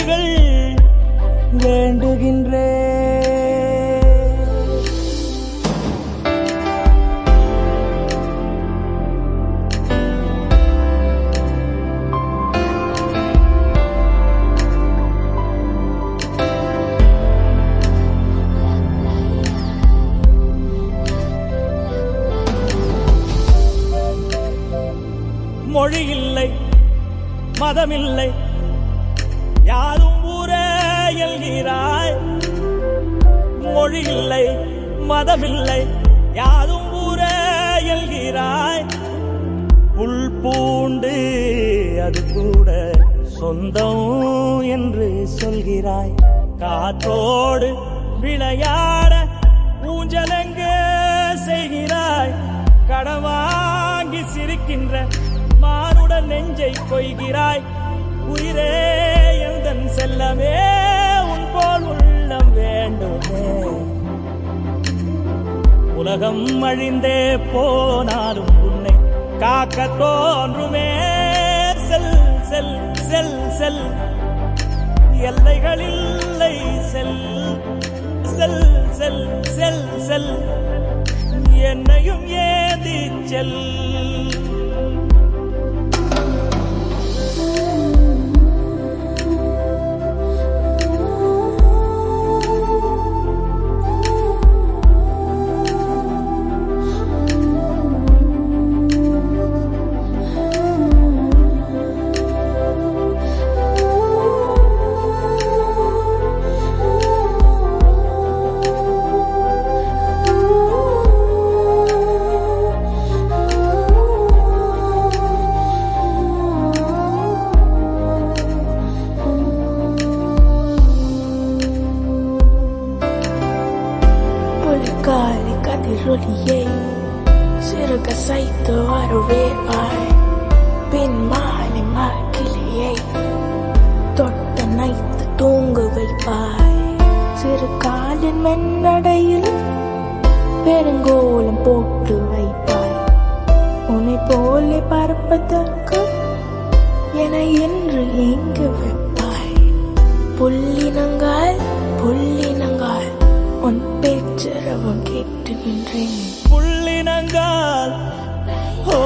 கைகள் வேண்டுகின்றே. மொழி இல்லை, மதமில்லை, யாரும் ஊரே எல்கிறாய். மொழி இல்லை, மதமில்லை, யாரும் ஊரே எல்கிறாய். புல் பூண்டு அது கூட சொந்தம் என்று சொல்கிறாய். காற்றோடு விளையாட ஊஞ்சலெங்கே செய்கிறாய். கடவாங்கி சிரிக்கின்ற மானுடன் நெஞ்சை கொய்கிறாய். உயிரே எந்தன் செல்லமே உன் போல் உள்ளம் வேண்டுமே. உலகம் அழிந்தே போனாலும் உன்னை காக்க தோன்றுமே. செல் செல் செல் செல், எல்லைகளில்லை செல். செல் செல் செல் செல், என்னையும் ஏந்தி செல். காலை கதிரொலியை சிறுக சைத்து வரவேற்பாய். பின் மாலை மகிழையை தொட்ட நைத்து தூங்க வைப்பாய். சிறு காலின் மென்னடையில் பெருங்கோலம் போட்டு வைப்பாய். உன்னை போலே பறப்பதற்கு என என்று எங்கு வைப்பாய். புள்ளினங்கால் புள்ளினங்கால் உன் பேச்சரவம் கேட்டு நின்றேன். புள்ளினங்கால் ஓ